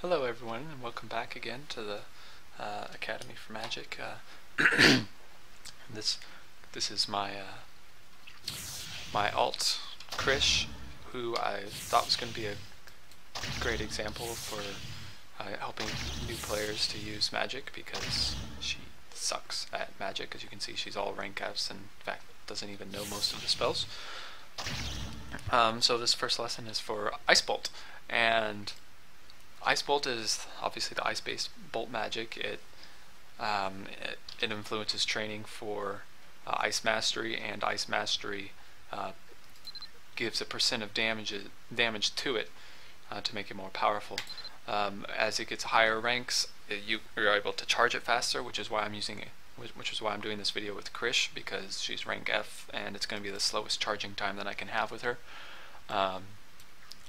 Hello everyone, and welcome back again to the Academy for Magic. This is my my alt Krish, who I thought was going to be a great example for helping new players to use Magic, because she sucks at Magic. As you can see, she's all rank Fs and in fact doesn't even know most of the spells. So this first lesson is for Icebolt, and Icebolt is obviously the ice-based bolt magic. It influences training for Ice Mastery, and Ice Mastery gives a % of damage to it to make it more powerful. As it gets higher ranks, you are able to charge it faster, which is why I'm doing this video with Krish, because she's rank F, and it's going to be the slowest charging time that I can have with her,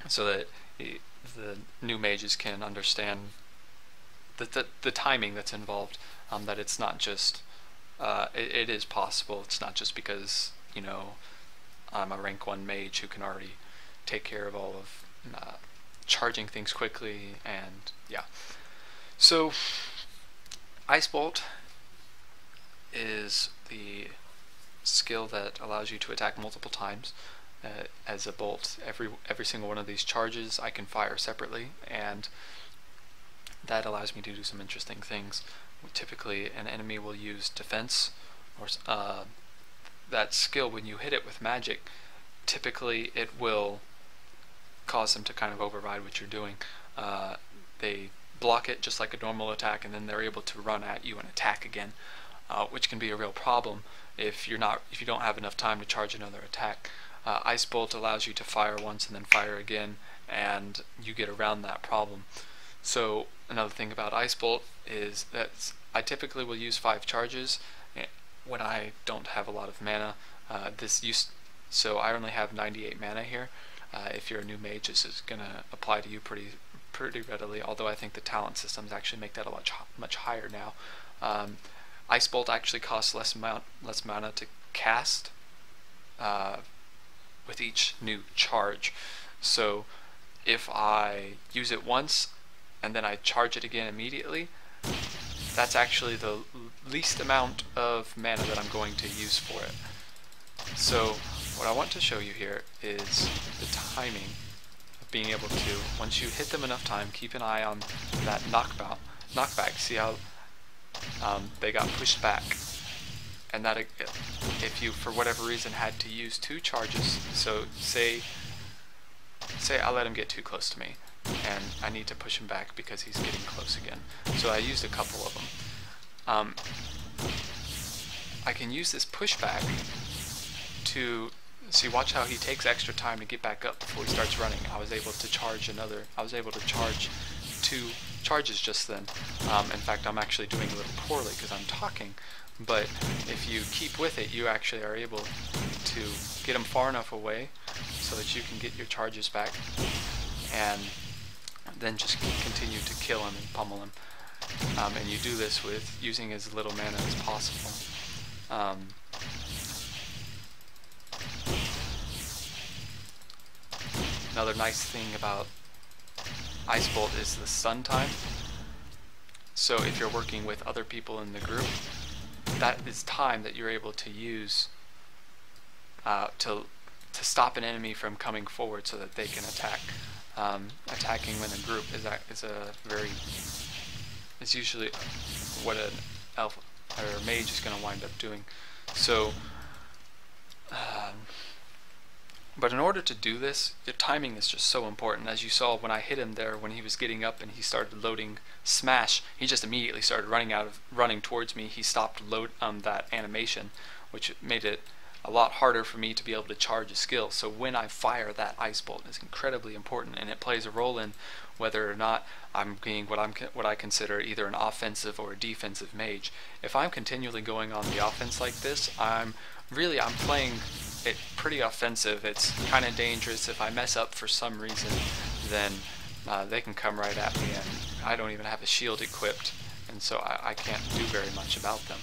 so that the new mages can understand the timing that's involved, that it's not just it is possible. It's not just because, you know, I'm a rank 1 mage who can already take care of all of charging things quickly. And yeah, so Icebolt is the skill that allows you to attack multiple times as a bolt. Every single one of these charges I can fire separately, and that allows me to do some interesting things. Typically an enemy will use defense, or that skill, when you hit it with magic, typically it will cause them to kind of override what you're doing. They block it just like a normal attack, and then they're able to run at you and attack again, which can be a real problem if you don't have enough time to charge another attack. Icebolt allows you to fire once and then fire again, and you get around that problem. So another thing about Icebolt is that I typically will use 5 charges when I don't have a lot of mana. So I only have 98 mana here. If you're a new mage, this is going to apply to you pretty readily, although I think the talent systems actually make that a much higher now. Icebolt actually costs less mana to cast with each new charge. So if I use it once and then I charge it again immediately, that's actually the least amount of mana that I'm going to use for it. So what I want to show you here is the timing of being able to, once you hit them enough time, keep an eye on that knockback. See how they got pushed back, and that if you for whatever reason had to use 2 charges, so say I let him get too close to me and I need to push him back because he's getting close again, so I used a couple of them. I can use this pushback to see, watch how he takes extra time to get back up before he starts running. I was able to charge 2 charges just then. In fact, I'm actually doing a little poorly because I'm talking, but if you keep with it, you actually are able to get him far enough away so that you can get your charges back, and then just continue to kill him and pummel him. And you do this with using as little mana as possible. Another nice thing about Icebolt is the stun time. So if you're working with other people in the group, that is time that you're able to use to stop an enemy from coming forward so that they can attack. Attacking in a group is usually what an elf or a mage is going to wind up doing. So, but in order to do this, your timing is just so important. As you saw when I hit him there, when he was getting up and he started loading Smash, he just immediately started running towards me. He stopped that animation, which made it a lot harder for me to be able to charge a skill. So when I fire that Icebolt, is incredibly important, and it plays a role in whether or not I'm being what I consider either an offensive or a defensive mage. If I'm continually going on the offense like this, I'm playing it pretty offensive. It's kind of dangerous. If I mess up for some reason, then they can come right at me, and I don't even have a shield equipped, and so I can't do very much about them.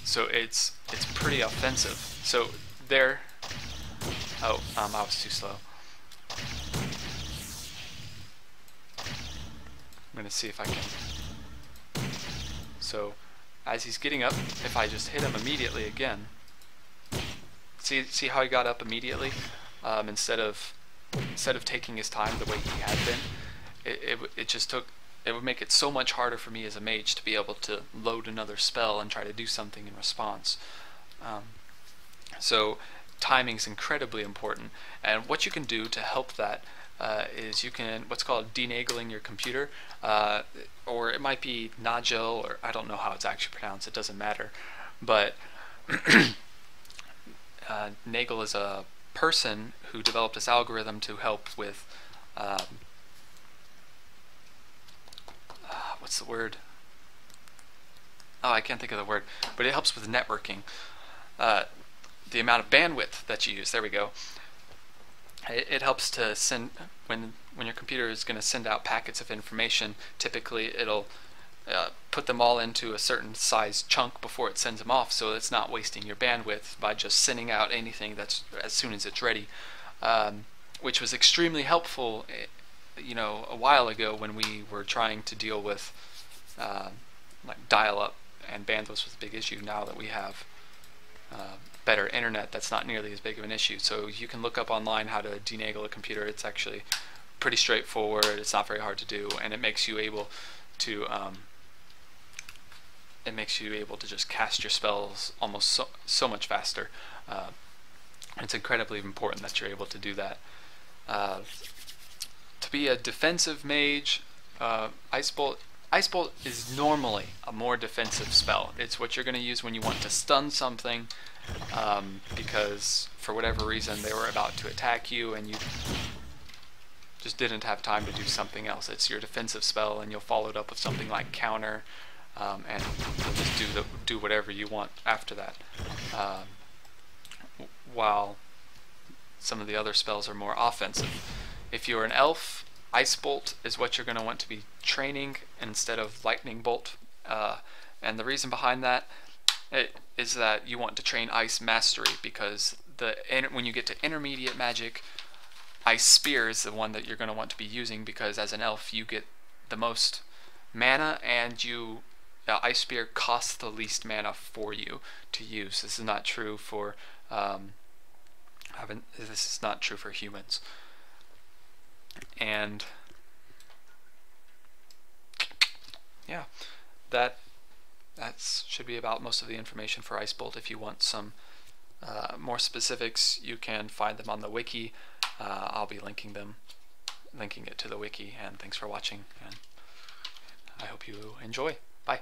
So it's pretty offensive. So there. Oh, I was too slow. I'm going to see if I can. So as he's getting up, if I just hit him immediately again, see how he got up immediately, instead of taking his time the way he had been. It would make it so much harder for me as a mage to be able to load another spell and try to do something in response. So timing is incredibly important, and what you can do to help that is you can what's called denagling your computer, or it might be nagel, or I don't know how it's actually pronounced, it doesn't matter, but Nagel is a person who developed this algorithm to help with what's the word? Oh, I can't think of the word, but it helps with networking. The amount of bandwidth that you use, there we go. It helps to send, when your computer is going to send out packets of information, typically it'll put them all into a certain size chunk before it sends them off, so it's not wasting your bandwidth by just sending out anything that's as soon as it's ready, which was extremely helpful, a while ago when we were trying to deal with like dial-up, and bandwidth was a big issue. Now that we have better internet, that's not nearly as big of an issue. So you can look up online how to denagle a computer. It's actually pretty straightforward. It's not very hard to do, and it makes you able to just cast your spells almost so much faster. It's incredibly important that you're able to do that. To be a defensive mage, Icebolt is normally a more defensive spell. It's what you're going to use when you want to stun something, because for whatever reason they were about to attack you and you just didn't have time to do something else. It's your defensive spell, and you'll follow it up with something like counter, and you'll just do whatever you want after that. While some of the other spells are more offensive. If you're an elf, Icebolt is what you're going to want to be training instead of Lightning Bolt, and the reason behind that is that you want to train Ice Mastery, because when you get to intermediate magic, Ice Spear is the one that you're going to want to be using, because as an elf you get the most mana, and Ice Spear costs the least mana for you to use. This is not true for humans. And yeah, that should be about most of the information for Icebolt. If you want some more specifics, you can find them on the wiki. I'll be linking it to the wiki. And thanks for watching, and I hope you enjoy. Bye.